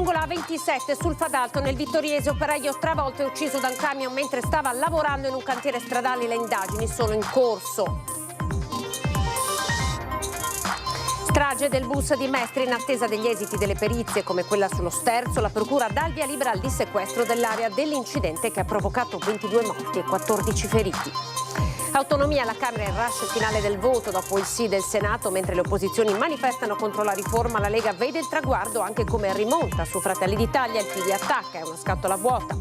Lungo la A27 sul Fadalto, nel Vittoriese, operaio travolto e ucciso da un camion mentre stava lavorando in un cantiere stradale. Le indagini sono in corso. Strage del bus di Mestre. In attesa degli esiti delle perizie come quella sullo sterzo, la procura dà il via libera al dissequestro dell'area dell'incidente che ha provocato 22 morti e 14 feriti. Autonomia alla Camera, il rush finale del voto dopo il sì del Senato. Mentre le opposizioni manifestano contro la riforma, la Lega vede il traguardo anche come rimonta su Fratelli d'Italia. Il PD attacca, è una scatola vuota.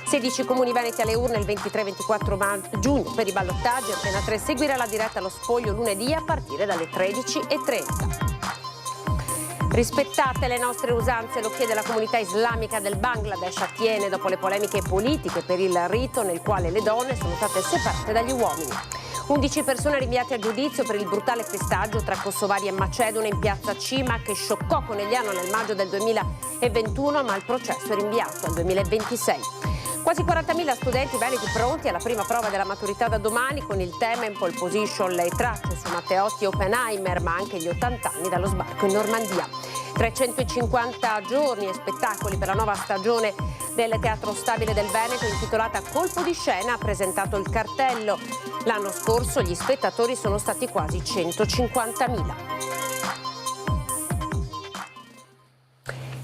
16 comuni veneti alle urne il 23-24 giugno per i ballottaggi. Antena 3 seguirà la diretta allo spoglio lunedì a partire dalle 13:30. Rispettate le nostre usanze, lo chiede la comunità islamica del Bangladesh. Attiene dopo le polemiche politiche per il rito nel quale le donne sono state separate dagli uomini. 11 persone rinviate a giudizio per il brutale pestaggio tra kosovari e macedoni in piazza Cima che scioccò Conegliano nel maggio del 2021, ma il processo è rinviato al 2026. Quasi 40.000 studenti veneti pronti alla prima prova della maturità da domani, con il tema in pole position le tracce su Matteotti e Oppenheimer, ma anche gli 80 anni dallo sbarco in Normandia. 350 giorni e spettacoli per la nuova stagione del Teatro Stabile del Veneto, intitolata Colpo di scena, ha presentato il cartello. L'anno scorso gli spettatori sono stati quasi 150.000.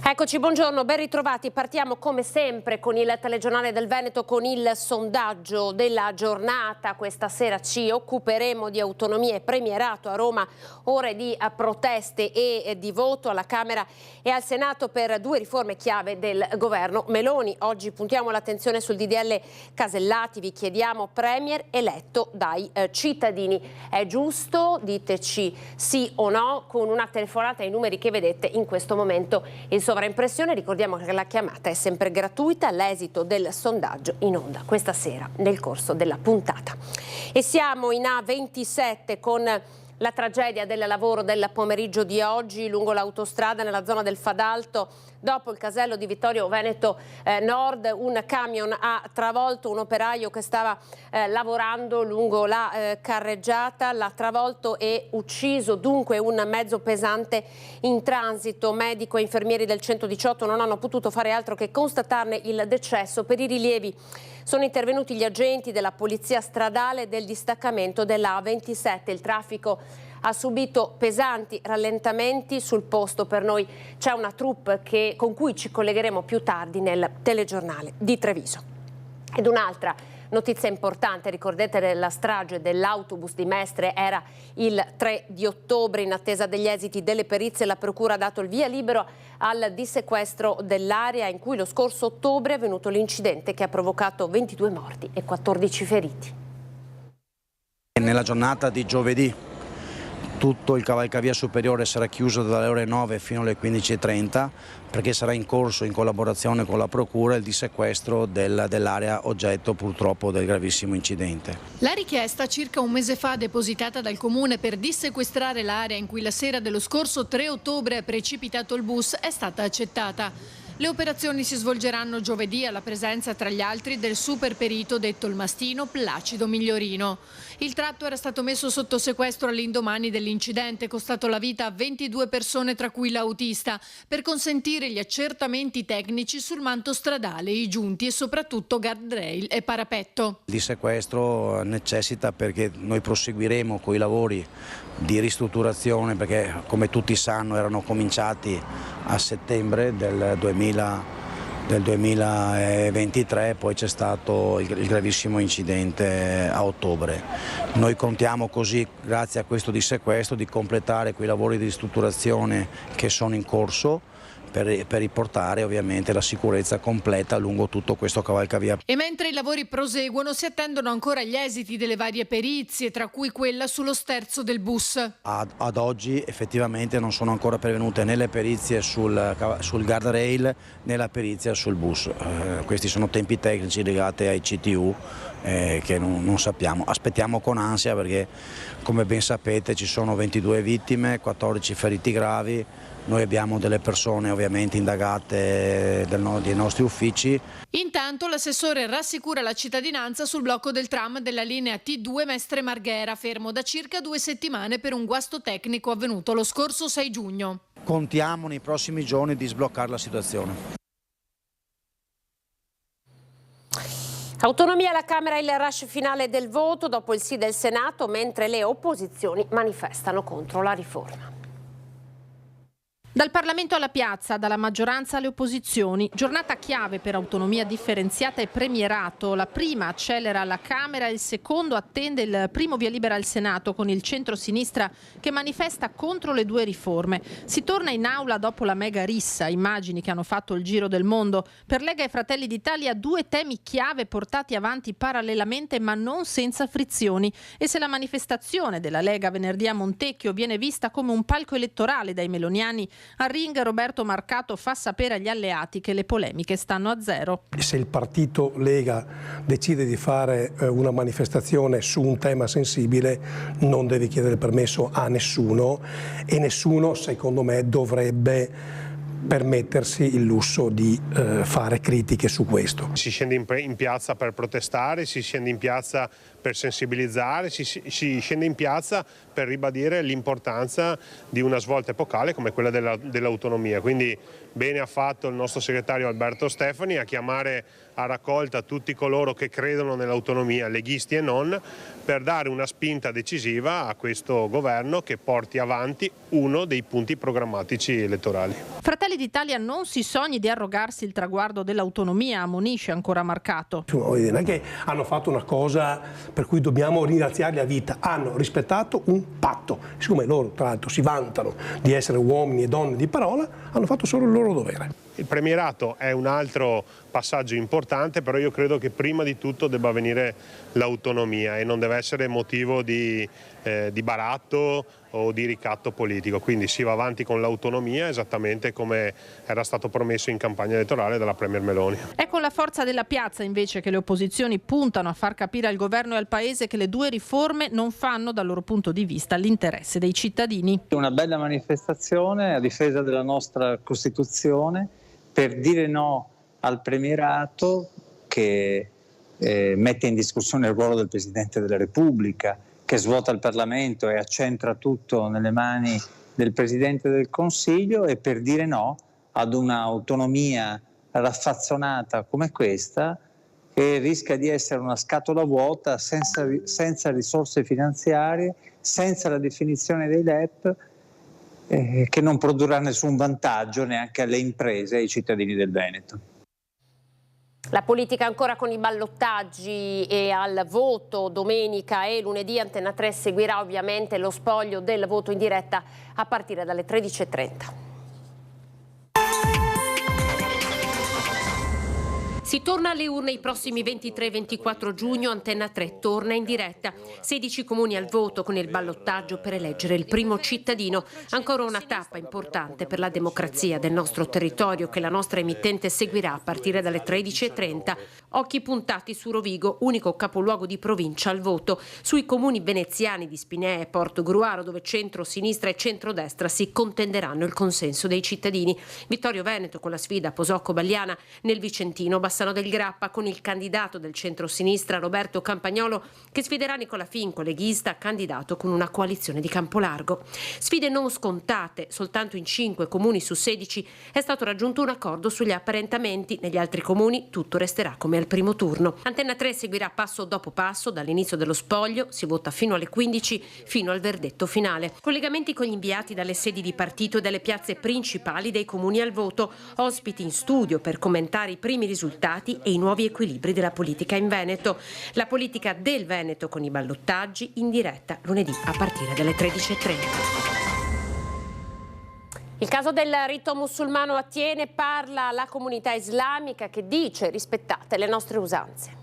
Eccoci, buongiorno, ben ritrovati. Partiamo come sempre con il telegiornale del Veneto, con il sondaggio della giornata. Questa sera ci occuperemo di autonomia e premierato a Roma, ore di proteste e di voto alla Camera e al Senato per due riforme chiave del governo Meloni. Oggi puntiamo l'attenzione sul DDL Casellati, vi chiediamo premier eletto dai cittadini. È giusto? Diteci sì o no con una telefonata ai numeri che vedete in questo momento in sovraimpressione. Ricordiamo che la chiamata è sempre gratuita, l'esito del sondaggio in onda questa sera nel corso della puntata. E siamo in A27 con la tragedia del lavoro del pomeriggio di oggi lungo l'autostrada nella zona del Fadalto. Dopo il casello di Vittorio Veneto Nord, un camion ha travolto un operaio che stava lavorando lungo la carreggiata, l'ha travolto e ucciso. Dunque un mezzo pesante in transito. Medico e infermieri del 118 non hanno potuto fare altro che constatarne il decesso. Per i rilievi sono intervenuti gli agenti della polizia stradale e del distaccamento della A27. Il traffico ha subito pesanti rallentamenti sul posto. Per noi c'è una troupe con cui ci collegheremo più tardi nel telegiornale di Treviso. Ed un'altra notizia importante, ricordate la strage dell'autobus di Mestre, era il 3 di ottobre. In attesa degli esiti delle perizie, la procura ha dato il via libero al dissequestro dell'area in cui lo scorso ottobre è avvenuto l'incidente che ha provocato 22 morti e 14 feriti. Nella giornata di giovedì tutto il cavalcavia superiore sarà chiuso dalle ore 9 fino alle 15:30 perché sarà in corso, in collaborazione con la procura, il dissequestro dell'area oggetto purtroppo del gravissimo incidente. La richiesta, circa un mese fa depositata dal Comune per dissequestrare l'area in cui la sera dello scorso 3 ottobre è precipitato il bus, è stata accettata. Le operazioni si svolgeranno giovedì alla presenza, tra gli altri, del superperito detto il Mastino, Placido Migliorino. Il tratto era stato messo sotto sequestro all'indomani dell'incidente, costato la vita a 22 persone, tra cui l'autista, per consentire gli accertamenti tecnici sul manto stradale, i giunti e soprattutto guardrail e parapetto. Il dissequestro necessita perché noi proseguiremo con i lavori di ristrutturazione, perché come tutti sanno erano cominciati a settembre del 2023, poi c'è stato il gravissimo incidente a ottobre. Noi contiamo così, grazie a questo dissequestro, di completare quei lavori di ristrutturazione che sono in corso per riportare ovviamente la sicurezza completa lungo tutto questo cavalcavia. E mentre i lavori proseguono si attendono ancora gli esiti delle varie perizie, tra cui quella sullo sterzo del bus. Ad oggi effettivamente non sono ancora pervenute né le perizie sul guardrail né la perizia sul bus. Questi sono tempi tecnici legati ai CTU che non sappiamo. Aspettiamo con ansia perché, come ben sapete, ci sono 22 vittime, 14 feriti gravi. Noi abbiamo delle persone ovviamente indagate dei nostri uffici. Intanto l'assessore rassicura la cittadinanza sul blocco del tram della linea T2 Mestre Marghera, fermo da circa 2 settimane per un guasto tecnico avvenuto lo scorso 6 giugno. contiamo nei prossimi giorni di sbloccare la situazione. Autonomia alla Camera, il rush finale del voto dopo il sì del Senato, mentre le opposizioni manifestano contro la riforma. Dal Parlamento alla piazza, dalla maggioranza alle opposizioni, giornata chiave per autonomia differenziata e premierato. La prima accelera alla Camera, il secondo attende il primo via libera al Senato con il centro-sinistra che manifesta contro le due riforme. Si torna in aula dopo la mega rissa, immagini che hanno fatto il giro del mondo. Per Lega e Fratelli d'Italia due temi chiave portati avanti parallelamente ma non senza frizioni. E se la manifestazione della Lega venerdì a Montecchio viene vista come un palco elettorale dai meloniani, al ring Roberto Marcato fa sapere agli alleati che le polemiche stanno a zero. Se il partito Lega decide di fare una manifestazione su un tema sensibile non deve chiedere permesso a nessuno e nessuno, secondo me, dovrebbe permettersi il lusso di fare critiche su questo. Si scende in piazza per protestare, si scende in piazza per sensibilizzare, si scende in piazza per ribadire l'importanza di una svolta epocale come quella dell'autonomia. Quindi bene ha fatto il nostro segretario Alberto Stefani a chiamare a raccolta tutti coloro che credono nell'autonomia, leghisti e non, per dare una spinta decisiva a questo governo che porti avanti uno dei punti programmatici elettorali. Fratelli d'Italia non si sogni di arrogarsi il traguardo dell'autonomia, ammonisce ancora Marcato. Non è che hanno fatto una cosa per cui dobbiamo ringraziarli a vita, hanno rispettato un patto. Siccome loro tra l'altro si vantano di essere uomini e donne di parola, hanno fatto solo il loro dovere. Il premierato è un altro passaggio importante, però io credo che prima di tutto debba venire l'autonomia e non deve essere motivo di baratto o di ricatto politico. Quindi si va avanti con l'autonomia esattamente come era stato promesso in campagna elettorale dalla Premier Meloni. È con la forza della piazza invece che le opposizioni puntano a far capire al governo e al Paese che le due riforme non fanno dal loro punto di vista l'interesse dei cittadini. Una bella manifestazione a difesa della nostra Costituzione per dire no al premierato che mette in discussione il ruolo del Presidente della Repubblica, che svuota il Parlamento e accentra tutto nelle mani del Presidente del Consiglio, e per dire no ad un'autonomia raffazzonata come questa, che rischia di essere una scatola vuota senza risorse finanziarie, senza la definizione dei LEP, che non produrrà nessun vantaggio neanche alle imprese e ai cittadini del Veneto. La politica ancora con i ballottaggi e al voto domenica e lunedì. Antena 3 seguirà ovviamente lo spoglio del voto in diretta a partire dalle 13:30. Si torna alle urne i prossimi 23 e 24 giugno, Antena 3 torna in diretta. 16 comuni al voto con il ballottaggio per eleggere il primo cittadino. Ancora una tappa importante per la democrazia del nostro territorio che la nostra emittente seguirà a partire dalle 13:30. Occhi puntati su Rovigo, unico capoluogo di provincia al voto. Sui comuni veneziani di Spinea e Portogruaro, dove centro, sinistra e centrodestra si contenderanno il consenso dei cittadini. Vittorio Veneto con la sfida Posocco-Bagliana, nel Vicentino Bassano del Grappa con il candidato del centro-sinistra Roberto Campagnolo che sfiderà Nicola Finco, leghista, candidato con una coalizione di Campolargo. Sfide non scontate, soltanto in 5 comuni su 16 è stato raggiunto un accordo sugli apparentamenti, negli altri comuni tutto resterà come al primo turno. Antena 3 seguirà passo dopo passo dall'inizio dello spoglio, si vota fino alle 15, fino al verdetto finale. Collegamenti con gli inviati dalle sedi di partito e dalle piazze principali dei comuni al voto, ospiti in studio per commentare i primi risultati e i nuovi equilibri della politica in Veneto. La politica del Veneto con i ballottaggi in diretta lunedì a partire dalle 13:30. Il caso del rito musulmano attiene, parla la comunità islamica che dice rispettate le nostre usanze.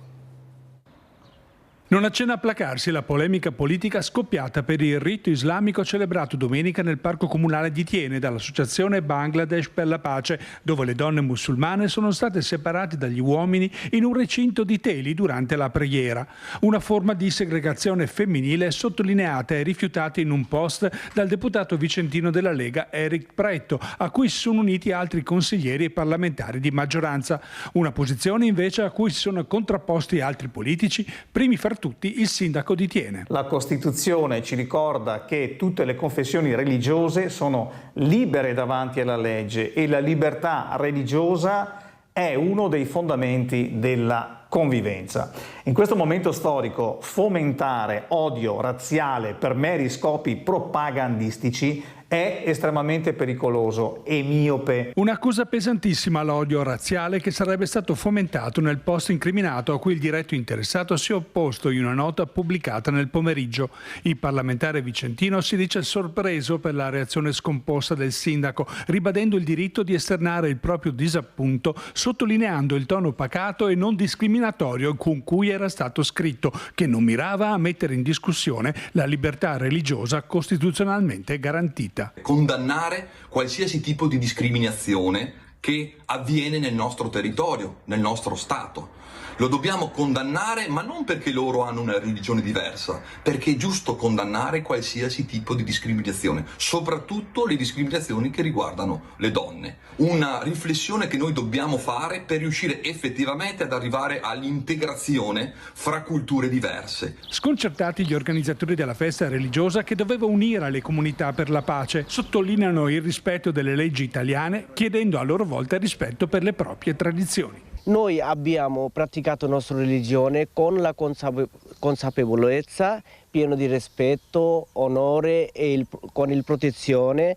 Non accenna a placarsi la polemica politica scoppiata per il rito islamico celebrato domenica nel parco comunale di Thiene dall'associazione Bangladesh per la pace, dove le donne musulmane sono state separate dagli uomini in un recinto di teli durante la preghiera. Una forma di segregazione femminile sottolineata e rifiutata in un post dal deputato vicentino della Lega Eric Pretto, a cui si sono uniti altri consiglieri e parlamentari di maggioranza. Una posizione invece a cui si sono contrapposti altri politici, primi fra tutti il sindaco di Thiene. La Costituzione ci ricorda che tutte le confessioni religiose sono libere davanti alla legge e la libertà religiosa è uno dei fondamenti della convivenza. In questo momento storico fomentare odio razziale per meri scopi propagandistici è estremamente pericoloso e miope. Un'accusa pesantissima all'odio razziale che sarebbe stato fomentato nel post incriminato a cui il diretto interessato si è opposto in una nota pubblicata nel pomeriggio. Il parlamentare vicentino si dice sorpreso per la reazione scomposta del sindaco, ribadendo il diritto di esternare il proprio disappunto, sottolineando il tono pacato e non discriminatorio con cui era stato scritto, che non mirava a mettere in discussione la libertà religiosa costituzionalmente garantita. Condannare qualsiasi tipo di discriminazione che avviene nel nostro territorio, nel nostro Stato. Lo dobbiamo condannare, ma non perché loro hanno una religione diversa, perché è giusto condannare qualsiasi tipo di discriminazione, soprattutto le discriminazioni che riguardano le donne. Una riflessione che noi dobbiamo fare per riuscire effettivamente ad arrivare all'integrazione fra culture diverse. Sconcertati gli organizzatori della festa religiosa che doveva unire le comunità per la pace, sottolineano il rispetto delle leggi italiane, chiedendo a loro volta rispetto per le proprie tradizioni. Noi abbiamo praticato la nostra religione con la consapevolezza, pieno di rispetto, onore e con il protezione,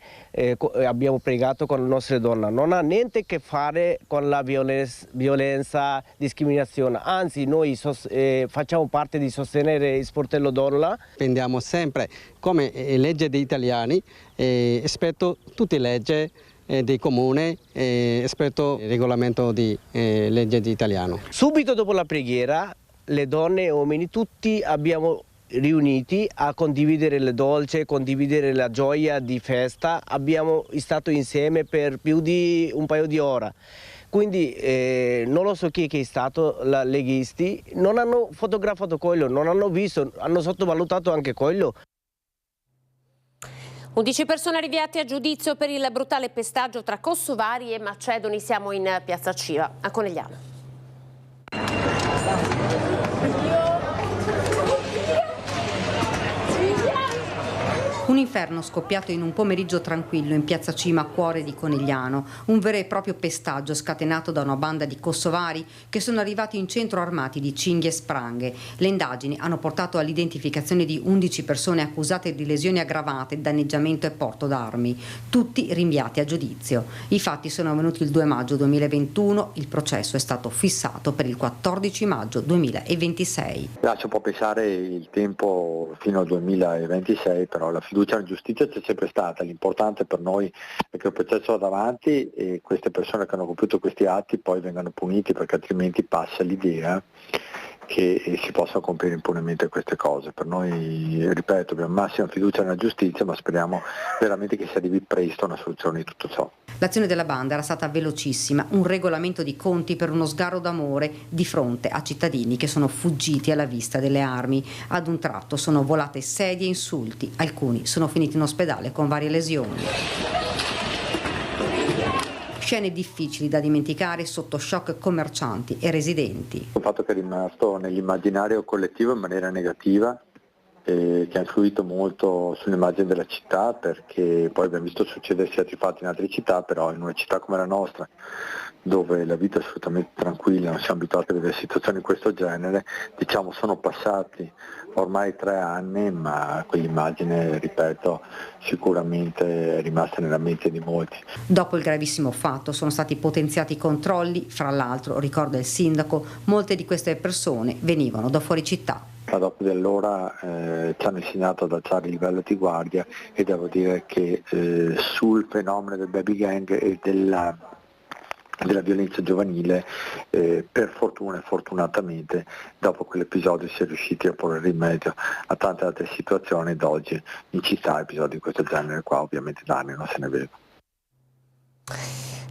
abbiamo pregato con le nostre donne. Non ha niente a che fare con la violenza, discriminazione, anzi noi facciamo parte di sostenere il sportello donna. Prendiamo sempre come legge degli italiani, rispetto a tutte le leggi dei comuni rispetto al regolamento di legge di italiano. Subito dopo la preghiera le donne e uomini tutti abbiamo riuniti a condividere le dolci, condividere la gioia di festa, abbiamo stato insieme per più di un paio di ore. Quindi non lo so chi è stato, i leghisti, non hanno fotografato quello, non hanno visto, hanno sottovalutato anche quello. 11 persone rinviate a giudizio per il brutale pestaggio tra kosovari e macedoni. Siamo in piazza Civa, a Conegliano. Un inferno scoppiato in un pomeriggio tranquillo in piazza Cima, cuore di Conegliano. Un vero e proprio pestaggio scatenato da una banda di kosovari che sono arrivati in centro armati di cinghie e spranghe. Le indagini hanno portato all'identificazione di 11 persone accusate di lesioni aggravate, danneggiamento e porto d'armi, tutti rinviati a giudizio. I fatti sono avvenuti il 2 maggio 2021, il processo è stato fissato per il 14 maggio 2026. Lascia un po' pensare il tempo fino al 2026, però la fiducia in giustizia c'è sempre stata, l'importante per noi è che il processo vada avanti e queste persone che hanno compiuto questi atti poi vengano puniti, perché altrimenti passa l'idea che si possano compiere impunemente queste cose. Per noi, ripeto, abbiamo massima fiducia nella giustizia, ma speriamo veramente che si arrivi presto a una soluzione di tutto ciò. L'azione della banda era stata velocissima, un regolamento di conti per uno sgarro d'amore di fronte a cittadini che sono fuggiti alla vista delle armi. Ad un tratto sono volate sedie e insulti, alcuni sono finiti in ospedale con varie lesioni. Scene difficili da dimenticare sotto shock commercianti e residenti. Un fatto che è rimasto nell'immaginario collettivo in maniera negativa, che ha influito molto sull'immagine della città, perché poi abbiamo visto succedersi altri fatti in altre città, però in una città come la nostra, dove la vita è assolutamente tranquilla, non siamo abituati a vedere situazioni di questo genere, diciamo sono passati ormai 3 anni, ma quell'immagine, ripeto, sicuramente è rimasta nella mente di molti. Dopo il gravissimo fatto sono stati potenziati i controlli, fra l'altro, ricorda il sindaco, molte di queste persone venivano da fuori città. Dopo di allora ci hanno insegnato ad alzare il livello di guardia e devo dire che sul fenomeno del baby gang e della violenza giovanile per fortuna e fortunatamente dopo quell'episodio si è riusciti a porre rimedio a tante altre situazioni ed oggi in città episodi di questo genere qua ovviamente da anni non se ne vedono.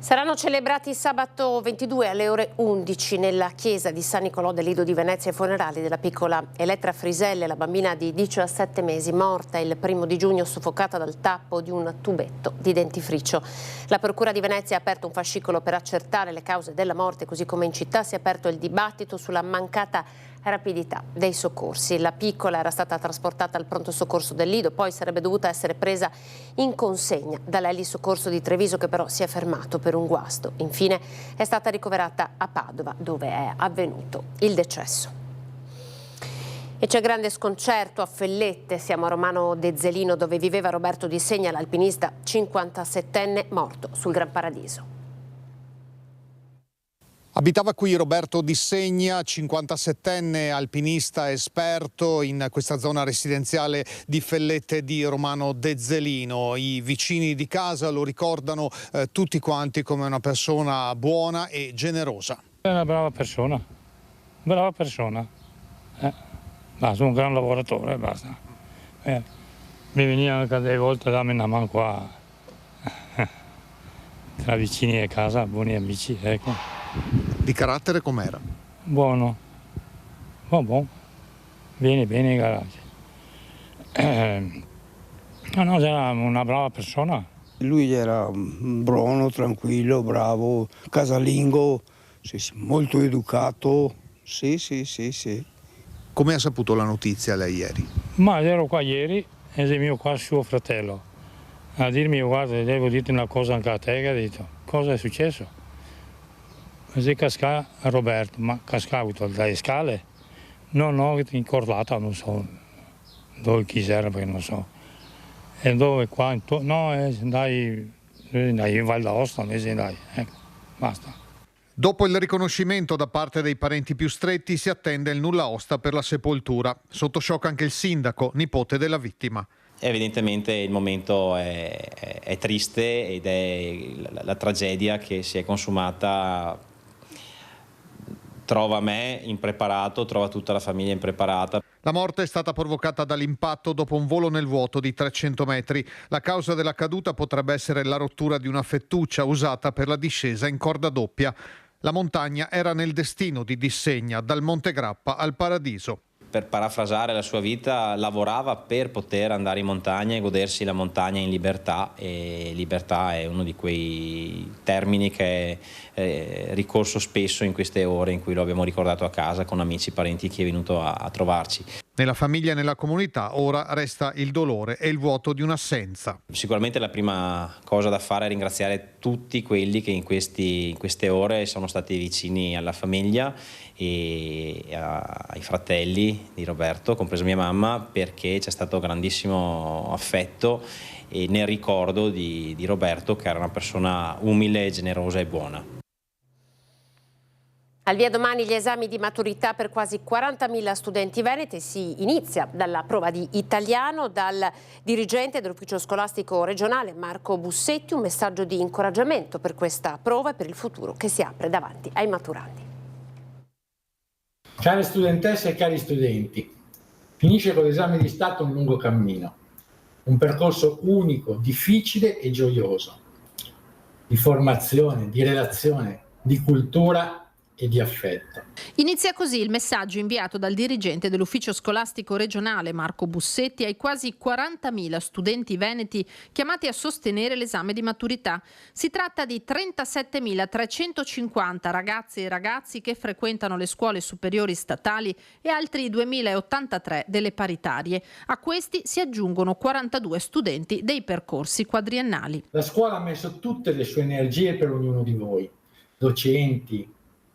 Saranno celebrati sabato 22 alle ore 11 nella chiesa di San Nicolò del Lido di Venezia i funerali della piccola Elettra Friselle, la bambina di 17 mesi morta il 1 di giugno soffocata dal tappo di un tubetto di dentifricio. La Procura di Venezia ha aperto un fascicolo per accertare le cause della morte, così come in città si è aperto il dibattito sulla mancata rapidità dei soccorsi. La piccola era stata trasportata al pronto soccorso del Lido, poi sarebbe dovuta essere presa in consegna dall'Eli Soccorso di Treviso, che però si è fermato per un guasto. Infine è stata ricoverata a Padova, dove è avvenuto il decesso. E c'è grande sconcerto a Fellette, siamo a Romano Dezzelino, dove viveva Roberto Di Segna, l'alpinista 57enne morto sul Gran Paradiso. Abitava qui Roberto Di Segna, 57enne alpinista esperto in questa zona residenziale di Fellette di Romano Dezzelino. I vicini di casa lo ricordano tutti quanti come una persona buona e generosa. È una brava persona, Basta, un gran lavoratore, basta. Mi veniva anche delle volte a darmi una mano qua, tra vicini e casa, buoni amici, ecco. Di carattere com'era? Buono, bene, grazie. No, era una brava persona. Lui era buono, tranquillo, bravo, casalingo, sì, molto educato, sì. Come ha saputo la notizia lei ieri? Ma ero qua ieri ed è mio qua suo fratello a dirmi: guarda, devo dirti una cosa anche a te. Che ha detto: cosa è successo? Così casca Roberto, ma cascato dalle scale? No, incorlata, non so dove chi era, perché non so. E dove qua? No, andai in Val d'Aosta, ecco, basta. Dopo il riconoscimento da parte dei parenti più stretti si attende il nulla osta per la sepoltura. Sotto shock anche il sindaco, nipote della vittima. Evidentemente il momento è triste ed è la tragedia che si è consumata. Trova me impreparato, trova tutta la famiglia impreparata. La morte è stata provocata dall'impatto dopo un volo nel vuoto di 300 metri. La causa della caduta potrebbe essere la rottura di una fettuccia usata per la discesa in corda doppia. La montagna era nel destino di Di Segna, dal Monte Grappa al Paradiso. Per parafrasare la sua vita, lavorava per poter andare in montagna e godersi la montagna in libertà, e libertà è uno di quei termini che è ricorso spesso in queste ore in cui lo abbiamo ricordato a casa con amici, parenti, chi è venuto a trovarci. Nella famiglia e nella comunità ora resta il dolore e il vuoto di un'assenza. Sicuramente la prima cosa da fare è ringraziare tutti quelli che in queste ore sono stati vicini alla famiglia e ai fratelli di Roberto, compresa mia mamma, perché c'è stato grandissimo affetto e nel ricordo di Roberto, che era una persona umile, generosa e buona. Al via domani gli esami di maturità per quasi 40.000 studenti veneti. Si inizia dalla prova di italiano. Dal dirigente dell'ufficio scolastico regionale Marco Bussetti un messaggio di incoraggiamento per questa prova e per il futuro che si apre davanti ai maturandi. Care studentesse e cari studenti, finisce con l'esame di Stato un lungo cammino, un percorso unico, difficile e gioioso, di formazione, di relazione, di cultura e di affetto. Inizia così il messaggio inviato dal dirigente dell'ufficio scolastico regionale Marco Bussetti ai quasi 40.000 studenti veneti chiamati a sostenere l'esame di maturità. Si tratta di 37.350 ragazze e ragazzi che frequentano le scuole superiori statali e altri 2.083 delle paritarie. A questi si aggiungono 42 studenti dei percorsi quadriennali. La scuola ha messo tutte le sue energie per ognuno di voi, docenti,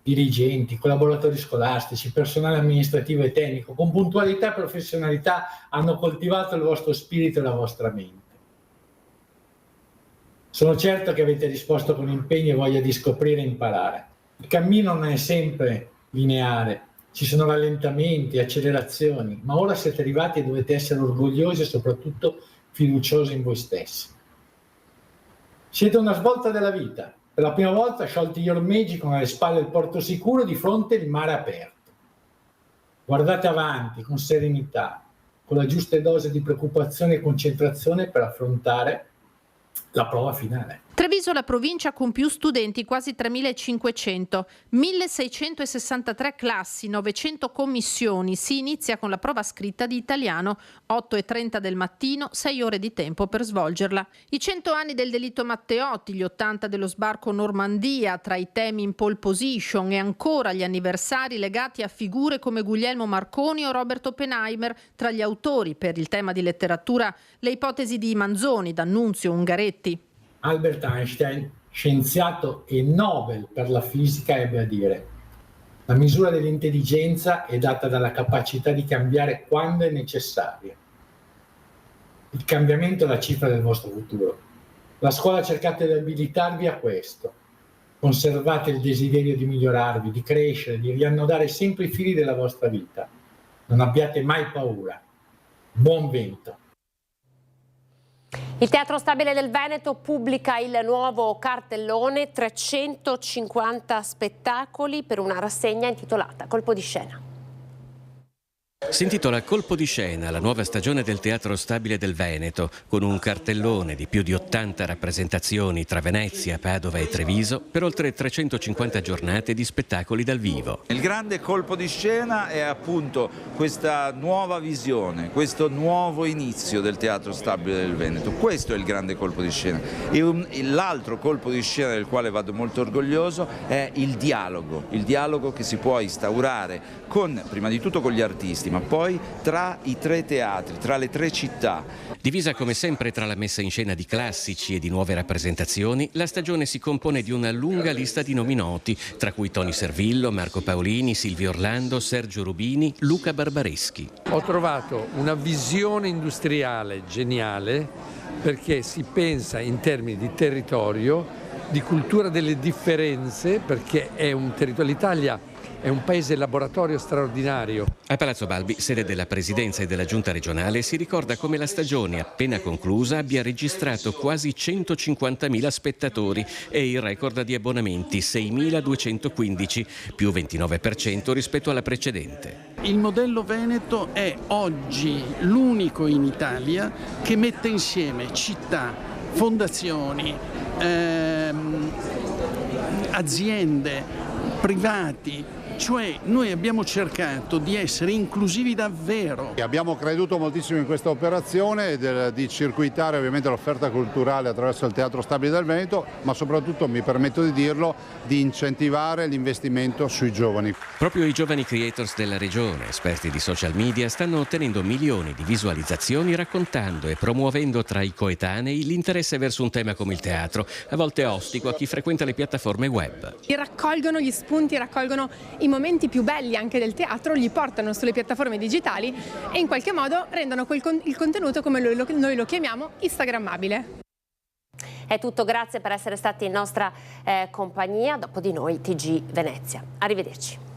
dirigenti, collaboratori scolastici, personale amministrativo e tecnico, con puntualità e professionalità hanno coltivato il vostro spirito e la vostra mente. Sono certo che avete risposto con impegno e voglia di scoprire e imparare. Il cammino non è sempre lineare, ci sono rallentamenti, accelerazioni, ma ora siete arrivati e dovete essere orgogliosi e soprattutto fiduciosi in voi stessi. Siete una svolta della vita. Per la prima volta sciolti gli ormeggi con alle spalle il porto sicuro, di fronte il mare aperto. Guardate avanti con serenità, con la giusta dose di preoccupazione e concentrazione per affrontare la prova finale. Treviso la provincia con più studenti, quasi 3.500, 1.663 classi, 900 commissioni. Si inizia con la prova scritta di italiano, 8:30 del mattino, 6 ore di tempo per svolgerla. I 100 anni del delitto Matteotti, gli 80 dello sbarco Normandia, tra i temi in pole position, e ancora gli anniversari legati a figure come Guglielmo Marconi o Robert Oppenheimer. Tra gli autori, per il tema di letteratura, le ipotesi di Manzoni, D'Annunzio, Ungaretti. Albert Einstein, scienziato e Nobel per la fisica, ebbe a dire: la misura dell'intelligenza è data dalla capacità di cambiare quando è necessario. Il cambiamento è la cifra del vostro futuro. La scuola cercate di abilitarvi a questo. Conservate il desiderio di migliorarvi, di crescere, di riannodare sempre i fili della vostra vita. Non abbiate mai paura. Buon vento. Il Teatro Stabile del Veneto pubblica il nuovo cartellone, 350 spettacoli per una rassegna intitolata Colpo di scena. Si intitola Colpo di scena, la nuova stagione del Teatro Stabile del Veneto, con un cartellone di più di 80 rappresentazioni tra Venezia, Padova e Treviso, per oltre 350 giornate di spettacoli dal vivo. Il grande colpo di scena è appunto questa nuova visione, questo nuovo inizio del Teatro Stabile del Veneto. Questo è il grande colpo di scena. E l'altro colpo di scena del quale vado molto orgoglioso è il dialogo che si può instaurare prima di tutto con gli artisti, ma poi tra i 3 teatri, tra le 3 città. Divisa come sempre tra la messa in scena di classici e di nuove rappresentazioni, la stagione si compone di una lunga lista di nomi noti, tra cui Toni Servillo, Marco Paolini, Silvio Orlando, Sergio Rubini, Luca Barbareschi. Ho trovato una visione industriale geniale, perché si pensa in termini di territorio, di cultura delle differenze, perché è un territorio, l'Italia è un paese laboratorio straordinario. A Palazzo Balbi, sede della Presidenza e della Giunta regionale, si ricorda come la stagione appena conclusa abbia registrato quasi 150.000 spettatori e il record di abbonamenti 6.215, più 29% rispetto alla precedente. Il modello Veneto è oggi l'unico in Italia che mette insieme città, fondazioni, aziende, privati. Cioè noi abbiamo cercato di essere inclusivi davvero. Abbiamo creduto moltissimo in questa operazione di circuitare ovviamente l'offerta culturale attraverso il Teatro Stabile del Veneto, ma soprattutto, mi permetto di dirlo, di incentivare l'investimento sui giovani. Proprio i giovani creators della regione, esperti di social media, stanno ottenendo milioni di visualizzazioni raccontando e promuovendo tra i coetanei l'interesse verso un tema come il teatro, a volte ostico a chi frequenta le piattaforme web. Raccolgono gli spunti, raccolgono i momenti più belli anche del teatro, li portano sulle piattaforme digitali e in qualche modo rendono il contenuto, come noi lo chiamiamo, instagrammabile. È tutto, grazie per essere stati in nostra compagnia. Dopo di noi TG Venezia. Arrivederci.